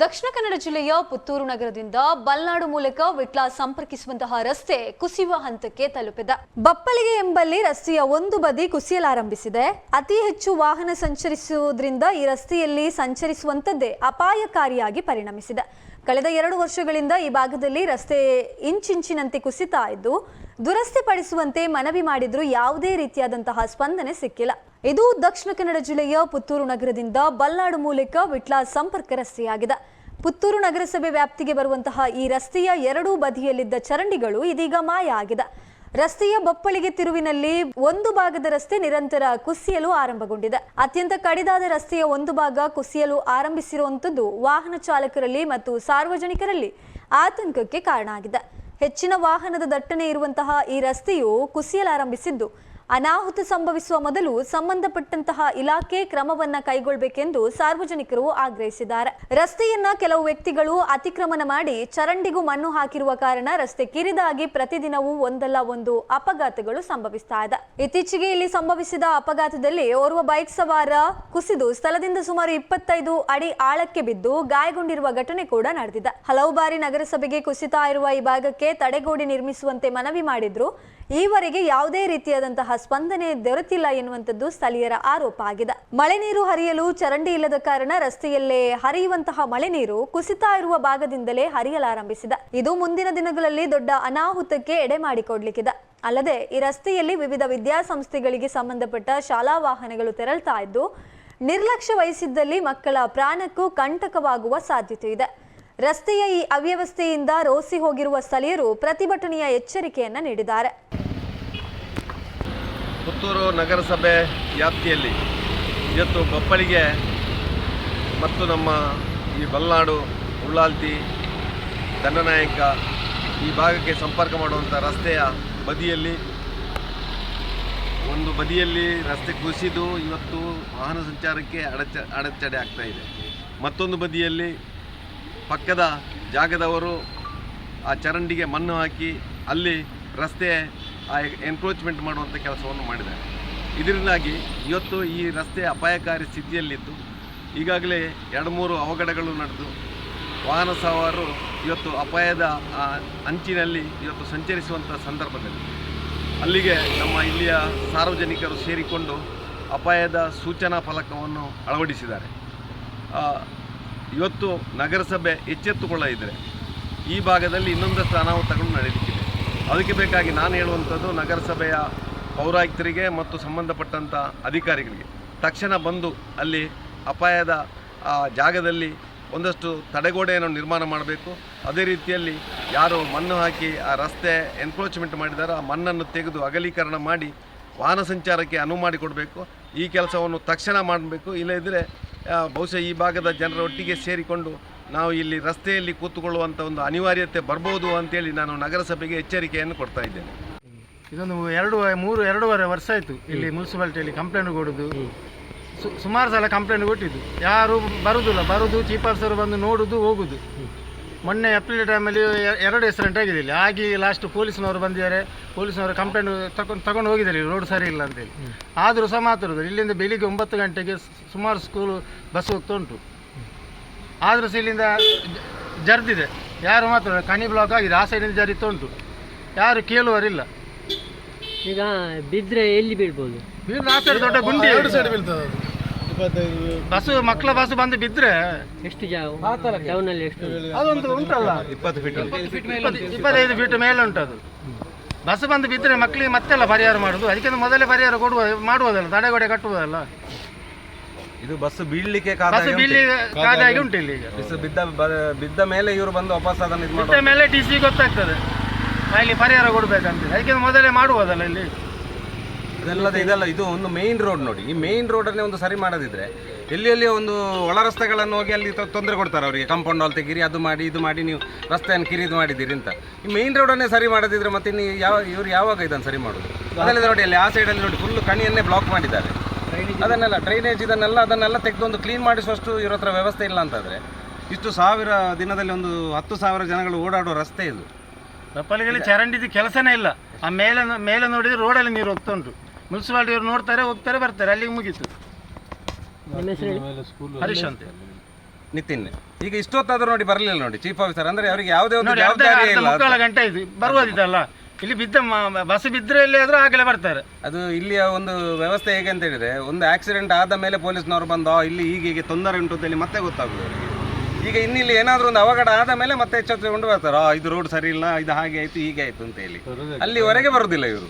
ದಕ್ಷಿಣ ಕನ್ನಡ ಜಿಲ್ಲೆಯ ಪುತ್ತೂರು ನಗರದಿಂದ ಬಲ್ನಾಡು ಮೂಲಕ ವಿಟ್ಲ ಸಂಪರ್ಕಿಸುವಂತಹ ರಸ್ತೆ ಕುಸಿಯುವ ಹಂತಕ್ಕೆ ತಲುಪಿದೆ. ಬಪ್ಪಲಿಗೆ ಎಂಬಲ್ಲಿ ರಸ್ತೆಯ ಒಂದು ಬದಿ ಕುಸಿಯಲಾರಂಭಿಸಿದೆ. ಅತಿ ಹೆಚ್ಚು ವಾಹನ ಸಂಚರಿಸುವುದರಿಂದ ಈ ರಸ್ತೆಯಲ್ಲಿ ಸಂಚರಿಸುವಂತದ್ದೇ ಅಪಾಯಕಾರಿಯಾಗಿ ಪರಿಣಮಿಸಿದೆ. ಕಳೆದ 2 ವರ್ಷಗಳಿಂದ ಈ ಭಾಗದಲ್ಲಿ ರಸ್ತೆ ಇಂಚಿಂಚಿನಂತೆ ಕುಸಿತಾ ಇದ್ದು ದುರಸ್ತಿ ಪಡಿಸುವಂತೆ ಮನವಿ ಮಾಡಿದ್ರೂ ಯಾವುದೇ ರೀತಿಯಾದಂತಹ ಸ್ಪಂದನೆ ಸಿಕ್ಕಿಲ್ಲ. ಇದು ದಕ್ಷಿಣ ಕನ್ನಡ ಜಿಲ್ಲೆಯ ಪುತ್ತೂರು ನಗರದಿಂದ ಬಲ್ನಾಡು ಮೂಲಕ ವಿಟ್ಲ ಸಂಪರ್ಕ ರಸ್ತೆಯಾಗಿದೆ. ಪುತ್ತೂರು ನಗರಸಭೆ ವ್ಯಾಪ್ತಿಗೆ ಬರುವಂತಹ ಈ ರಸ್ತೆಯ 2 ಬದಿಯಲ್ಲಿದ್ದ ಚರಂಡಿಗಳು ಇದೀಗ ಮಾಯ ಆಗಿದೆ. ರಸ್ತೆಯ ಬಪ್ಪಳಿಗೆ ತಿರುವಿನಲ್ಲಿ ಒಂದು ಭಾಗದ ರಸ್ತೆ ನಿರಂತರ ಕುಸಿಯಲು ಆರಂಭಗೊಂಡಿದೆ. ಅತ್ಯಂತ ಕಡಿದಾದ ರಸ್ತೆಯ ಒಂದು ಭಾಗ ಕುಸಿಯಲು ಆರಂಭಿಸಿರುವಂತದ್ದು ವಾಹನ ಚಾಲಕರಲ್ಲಿ ಮತ್ತು ಸಾರ್ವಜನಿಕರಲ್ಲಿ ಆತಂಕಕ್ಕೆ ಕಾರಣ ಆಗಿದೆ. ಹೆಚ್ಚಿನ ವಾಹನದ ದಟ್ಟಣೆ ಇರುವಂತಹ ಈ ರಸ್ತೆಯು ಕುಸಿಯಲಾರಂಭಿಸಿದ್ದು ಅನಾಹುತ ಸಂಭವಿಸುವ ಮೊದಲು ಸಂಬಂಧಪಟ್ಟಂತಹ ಇಲಾಖೆ ಕ್ರಮವನ್ನ ಕೈಗೊಳ್ಳಬೇಕೆಂದು ಸಾರ್ವಜನಿಕರು ಆಗ್ರಹಿಸಿದ್ದಾರೆ. ರಸ್ತೆಯನ್ನ ಕೆಲವು ವ್ಯಕ್ತಿಗಳು ಅತಿಕ್ರಮಣ ಮಾಡಿ ಚರಂಡಿಗೂ ಮಣ್ಣು ಹಾಕಿರುವ ಕಾರಣ ರಸ್ತೆ ಕಿರಿದಾಗಿ ಪ್ರತಿದಿನವೂ ಒಂದಲ್ಲ ಒಂದು ಅಪಘಾತಗಳು ಸಂಭವಿಸ್ತಾ ಇದೆ. ಇತ್ತೀಚೆಗೆ ಇಲ್ಲಿ ಸಂಭವಿಸಿದ ಅಪಘಾತದಲ್ಲಿ ಓರ್ವ ಬೈಕ್ ಸವಾರ ಕುಸಿದು ಸ್ಥಳದಿಂದ ಸುಮಾರು 25 ಅಡಿ ಆಳಕ್ಕೆ ಬಿದ್ದು ಗಾಯಗೊಂಡಿರುವ ಘಟನೆ ಕೂಡ ನಡೆದಿದೆ. ಹಲವು ಬಾರಿ ನಗರಸಭೆಗೆ ಕುಸಿತಾ ಇರುವ ಈ ಭಾಗಕ್ಕೆ ತಡೆಗೋಡೆ ನಿರ್ಮಿಸುವಂತೆ ಮನವಿ ಮಾಡಿದ್ರು. ಈವರೆಗೆ ಯಾವುದೇ ರೀತಿಯಾದಂತಹ ಸ್ಪಂದನೆ ದೊರೆತಿಲ್ಲ ಎನ್ನುವಂಥದ್ದು ಸ್ಥಳೀಯರ ಆರೋಪ ಆಗಿದೆ. ಮಳೆ ನೀರು ಹರಿಯಲು ಚರಂಡಿ ಇಲ್ಲದ ಕಾರಣ ರಸ್ತೆಯಲ್ಲೇ ಹರಿಯುವಂತಹ ಮಳೆ ನೀರು ಕುಸಿತಾ ಇರುವ ಭಾಗದಿಂದಲೇ ಹರಿಯಲಾರಂಭಿಸಿದೆ. ಇದು ಮುಂದಿನ ದಿನಗಳಲ್ಲಿ ದೊಡ್ಡ ಅನಾಹುತಕ್ಕೆ ಎಡೆ ಮಾಡಿಕೊಡ್ಲಿಕ್ಕಿದೆ. ಅಲ್ಲದೆ ಈ ರಸ್ತೆಯಲ್ಲಿ ವಿವಿಧ ವಿದ್ಯಾಸಂಸ್ಥೆಗಳಿಗೆ ಸಂಬಂಧಪಟ್ಟ ಶಾಲಾ ವಾಹನಗಳು ತೆರಳ್ತಾ ಇದ್ದು ನಿರ್ಲಕ್ಷ್ಯ ವಹಿಸಿದ್ದಲ್ಲಿ ಮಕ್ಕಳ ಪ್ರಾಣಕ್ಕೂ ಕಂಟಕವಾಗುವ ಸಾಧ್ಯತೆ ಇದೆ. ರಸ್ತೆಯ ಈ ಅವ್ಯವಸ್ಥೆಯಿಂದ ರೋಸಿ ಹೋಗಿರುವ ಸ್ಥಳೀಯರು ಪ್ರತಿಭಟನೆಯ ಎಚ್ಚರಿಕೆಯನ್ನ ನೀಡಿದ್ದಾರೆ. ಪುತ್ತೂರು ನಗರಸಭೆ ವ್ಯಾಪ್ತಿಯಲ್ಲಿ ಇವತ್ತು ಬಪ್ಪಳಿಗೆ ಮತ್ತು ನಮ್ಮ ಈ ಬಲ್ನಾಡು ಉಳ್ಳಾಲ್ತಿ ದಂಡನಾಯಕ ಈ ಭಾಗಕ್ಕೆ ಸಂಪರ್ಕ ಮಾಡುವಂಥ ರಸ್ತೆಯ ಬದಿಯಲ್ಲಿ ಒಂದು ಬದಿಯಲ್ಲಿ ರಸ್ತೆ ಕುಸಿದು ಇವತ್ತು ವಾಹನ ಸಂಚಾರಕ್ಕೆ ಅಡೆತಡೆ ಆಗ್ತಾ ಇದೆ. ಮತ್ತೊಂದು ಬದಿಯಲ್ಲಿ ಪಕ್ಕದ ಜಾಗದವರು ಆ ಚರಂಡಿಗೆ ಮಣ್ಣು ಹಾಕಿ ಅಲ್ಲಿ ರಸ್ತೆ ಎನ್ಕ್ರೋಚ್ಮೆಂಟ್ ಮಾಡುವಂಥ ಕೆಲಸವನ್ನು ಮಾಡಿದ್ದಾರೆ. ಇದರಿಂದಾಗಿ ಇವತ್ತು ಈ ರಸ್ತೆ ಅಪಾಯಕಾರಿ ಸ್ಥಿತಿಯಲ್ಲಿದ್ದು ಈಗಾಗಲೇ 2-3 ಅವಘಡಗಳು ನಡೆದು ವಾಹನ ಸವಾರರು ಇವತ್ತು ಅಪಾಯದ ಅಂಚಿನಲ್ಲಿ ಇವತ್ತು ಸಂಚರಿಸುವಂಥ ಸಂದರ್ಭದಲ್ಲಿ ಅಲ್ಲಿಗೆ ನಮ್ಮ ಇಲ್ಲಿಯ ಸಾರ್ವಜನಿಕರು ಸೇರಿಕೊಂಡು ಅಪಾಯದ ಸೂಚನಾ ಫಲಕವನ್ನು ಅಳವಡಿಸಿದ್ದಾರೆ. ಇವತ್ತು ನಗರಸಭೆ ಎಚ್ಚೆತ್ತುಕೊಳ್ಳದಿದ್ದರೆ ಈ ಭಾಗದಲ್ಲಿ ಇನ್ನೊಂದಷ್ಟು ಅನಾಹುತಗಳು ನಡೆಯಲಿಕ್ಕಿದೆ. ಅದಕ್ಕೆ ಬೇಕಾಗಿ ನಾನು ಹೇಳುವಂಥದ್ದು ನಗರಸಭೆಯ ಪೌರಾಯುಕ್ತರಿಗೆ ಮತ್ತು ಸಂಬಂಧಪಟ್ಟಂಥ ಅಧಿಕಾರಿಗಳಿಗೆ ತಕ್ಷಣ ಬಂದು ಅಲ್ಲಿ ಅಪಾಯದ ಜಾಗದಲ್ಲಿ ಒಂದಷ್ಟು ತಡೆಗೋಡೆಯನ್ನು ನಿರ್ಮಾಣ ಮಾಡಬೇಕು. ಅದೇ ರೀತಿಯಲ್ಲಿ ಯಾರು ಮಣ್ಣು ಹಾಕಿ ಆ ರಸ್ತೆ ಎನ್ಕ್ರೋಚ್ಮೆಂಟ್ ಮಾಡಿದಾರೋ ಆ ಮಣ್ಣನ್ನು ತೆಗೆದು ಅಗಲೀಕರಣ ಮಾಡಿ ವಾಹನ ಸಂಚಾರಕ್ಕೆ ಅನುವು ಮಾಡಿಕೊಡಬೇಕು. ಈ ಕೆಲಸವನ್ನು ತಕ್ಷಣ ಮಾಡಬೇಕು. ಇಲ್ಲದಿದ್ದರೆ ಬಹುಶಃ ಈ ಭಾಗದ ಜನರ ಒಟ್ಟಿಗೆ ಸೇರಿಕೊಂಡು ನಾವು ಇಲ್ಲಿ ರಸ್ತೆಯಲ್ಲಿ ಕೂತುಕೊಳ್ಳುವಂಥ ಒಂದು ಅನಿವಾರ್ಯತೆ ಬರ್ಬೋದು ಅಂತೇಳಿ ನಾನು ನಗರಸಭೆಗೆ ಎಚ್ಚರಿಕೆಯನ್ನು ಕೊಡ್ತಾ ಇದ್ದೇನೆ. ಇದೊಂದು 2-3 ವರ್ಷ ಆಯಿತು ಇಲ್ಲಿ ಮುನ್ಸಿಪಾಲಿಟಿಯಲ್ಲಿ ಕಂಪ್ಲೇಂಟ್ ಕೊಡೋದು. ಸುಮಾರು ಸಲ ಕಂಪ್ಲೇಂಟ್ ಕೊಟ್ಟಿದ್ದು, ಯಾರು ಬರುವುದು ಚೀಫ್ ಬಂದು ನೋಡೋದು ಹೋಗೋದು. ಮೊನ್ನೆ ಏಪ್ರಿಲ್ ಟೈಮಲ್ಲಿ 2 ಆಕ್ಸಿಡೆಂಟ್ ಆಗಿದೆ ಇಲ್ಲಿ. ಆಗಿ ಲಾಸ್ಟ್ ಪೊಲೀಸ್ನವರು ಬಂದಿದ್ದಾರೆ. ಪೊಲೀಸ್ನವರು ಕಂಪ್ಲೇಂಟ್ ತಗೊಂಡು ಹೋಗಿದ್ದಾರೆ ರೋಡ್ ಸರಿ ಇಲ್ಲ ಅಂತೇಳಿ. ಆದರೂ ಸಹ ಮಾತಾಡೋದು. ಇಲ್ಲಿಂದ ಬೆಳಿಗ್ಗೆ 9 ಗಂಟೆಗೆ ಸುಮಾರು ಸ್ಕೂಲು ಬಸ್ ಹೋಗ್ತಾ ಉಂಟು. ಆದರೂ ಸಹ ಇಲ್ಲಿಂದ ಜರ್ದಿದೆ. ಯಾರು ಮಾತಾಡೋದು, ಕಣಿ ಬ್ಲಾಕ್ ಆಗಿದೆ. ಆ ಸೈಡಿಂದ ಜರಿತಾ ಉಂಟು. ಯಾರು ಕೇಳುವರಿಲ್ಲ. ಈಗ ಬಿದ್ದರೆ ಎಲ್ಲಿ ಬೀಳ್ಬೋದು? ಆ ಸೈಡ್ ದೊಡ್ಡ ಗುಂಡಿ, 2 ಸೈಡ್ ಬೀಳ್ತದೆ. ಮಕ್ಕಳ ಬಸ್ ಬಂದು ಬಿದ್ದರೆ ಎಷ್ಟು ಟೌನಲ್ಲಿ ಎಷ್ಟು? ಅದೊಂದು ಉಂಟಲ್ಲ 25 ಫೀಟ್ ಮೇಲೆ ಉಂಟು. ಅದು ಬಸ್ ಬಂದು ಬಿದ್ದರೆ ಮಕ್ಕಳಿಗೆ ಮತ್ತೆಲ್ಲ ಪರಿಹಾರ ಮಾಡೋದು. ಅದಕ್ಕೆ ಮೊದಲೇ ಪರಿಹಾರ ಮಾಡುವುದಲ್ಲ, ತಡೆಗೋಡೆ ಕಟ್ಟುವುದಲ್ಲ. ಇದು ಬಸ್ ಬೀಳ್ಲಿಕ್ಕೆ ಕಾದಾಗಿ ಉಂಟು ಇಲ್ಲಿ. ಈಗ ಬಿದ್ದ ಮೇಲೆ ಇವರು ಬಂದು ವಾಪಸ್ ಅದನ್ನು ಬಿದ್ದ ಮೇಲೆ DC ಗೊತ್ತಾಗ್ತದೆ ಇಲ್ಲಿ ಪರಿಹಾರ ಕೊಡ್ಬೇಕಂತ. ಅದಕ್ಕೆ ಮೊದಲೇ ಮಾಡುವುದಲ್ಲ ಇಲ್ಲಿ. ಇದೆಲ್ಲ ಇದು ಒಂದು ಮೇನ್ ರೋಡ್ ನೋಡಿ. ಈ ಮೇನ್ ರೋಡನ್ನೇ ಒಂದು ಸರಿ ಮಾಡದಿದ್ರೆ ಎಲ್ಲಿ ಒಂದು ಒಳ ರಸ್ತೆಗಳನ್ನು ಹೋಗಿ ಅಲ್ಲಿ ತೊಂದರೆ ಕೊಡ್ತಾರೆ ಅವರಿಗೆ. ಕಾಂಪೌಂಡ್ ವಾಲ್ ತೆಗೀರಿ, ಅದು ಮಾಡಿ ಇದು ಮಾಡಿ ನೀವು ರಸ್ತೆಯನ್ನು ಕಿರಿದು ಮಾಡಿದ್ದೀರಿ ಅಂತ. ಈ ಮೇನ್ ರೋಡನ್ನೇ ಸರಿ ಮಾಡದಿದ್ರೆ ಮತ್ತೆ ಇನ್ನು ಇವರು ಯಾವಾಗ ಇದನ್ನು ಸರಿ ಮಾಡೋದು? ಅದರಲ್ಲಿ ನೋಡಿ, ಅಲ್ಲಿ ಆ ಸೈಡಲ್ಲಿ ನೋಡಿ ಫುಲ್ ಕಣಿಯನ್ನೇ ಬ್ಲಾಕ್ ಮಾಡಿದ್ದಾರೆ. ಅದನ್ನೆಲ್ಲ ಡ್ರೈನೇಜ್ ಅದನ್ನೆಲ್ಲ ತೆಗೆದು ಒಂದು ಕ್ಲೀನ್ ಮಾಡಿಸುವಷ್ಟು ಇವ್ರ ಹತ್ರ ವ್ಯವಸ್ಥೆ ಇಲ್ಲ ಅಂತಂದರೆ ಇಷ್ಟು 1000 ದಿನದಲ್ಲಿ ಒಂದು 10,000 ಜನಗಳು ಓಡಾಡೋ ರಸ್ತೆ ಇದು. ಬಪ್ಪಲಿಗೆಲ್ಲಿ ಚರಂಡಿದು ಕೆಲಸನೇ ಇಲ್ಲ. ಆ ಮೇಲೆ ನೋಡಿದರೆ ರೋಡಲ್ಲಿ ನೀರು ಹೋಗ್ತಾ ಉಂಟು. ಮುನ್ಸಿಪಾಲಿಟಿಯವರು ನೋಡ್ತಾರೆ, ಹೋಗ್ತಾರೆ, ಬರ್ತಾರೆ, ಅಲ್ಲಿಗೆ ಮುಗೀತು. ನಿಮ್ಮ ಹೆಸರು? ಹರೀಶ್ ಅಂತ. ನಿತಿನ್ ಈಗ ಇಷ್ಟೊತ್ತಾದ್ರೂ ನೋಡಿ ಬರಲಿಲ್ಲ ನೋಡಿ ಚೀಫ್ ಆಫೀಸರ್ ಅಂದ್ರೆ ಅವರಿಗೆ ಯಾವುದೇ ಒಂದು ನೋಡಿ ಜವಾಬ್ದಾರಿ ಇಲ್ಲ ಮುಕ್ಕಾಲು ಗಂಟೆ ಇದು ಬರುವುದಿದಲ್ಲ, ಇಲ್ಲಿ ಬಿದ್ದ ಬಸ್ ಬಿದ್ದರೆ ಎಲ್ಲಿ ಆದ್ರೂ ಆಗಲೇ ಬರ್ತಾರೆ. ಅದು ಇಲ್ಲಿಯ ಒಂದು ವ್ಯವಸ್ಥೆ ಹೇಗೆ ಅಂತ ಹೇಳಿದ್ರೆ, ಒಂದು ಆಕ್ಸಿಡೆಂಟ್ ಆದ ಮೇಲೆ ಪೊಲೀಸ್ನವರು ಬಂದು ಇಲ್ಲಿ ಹೀಗೆ ತೊಂದರೆ ಉಂಟು ಅಂತ ಹೇಳಿ ಮತ್ತೆ ಗೊತ್ತಾಗುದು ಅವರಿಗೆ. ಈಗ ಇನ್ನಿಲ್ಲಿ ಏನಾದರೂ ಒಂದು ಅವಘಡ ಆದ ಮೇಲೆ ಮತ್ತೆ ಎಚ್ಚೆತ್ತುಕೊಂಡು ಬರ್ತಾರೆ, ಇದು ರೋಡ್ ಸರಿ ಇಲ್ಲ, ಇದು ಹಾಗೆ ಆಯ್ತು ಹೀಗೆ ಆಯ್ತು ಅಂತ ಹೇಳಿ. ಅಲ್ಲಿವರೆಗೆ ಬರುದಿಲ್ಲ ಇವರು.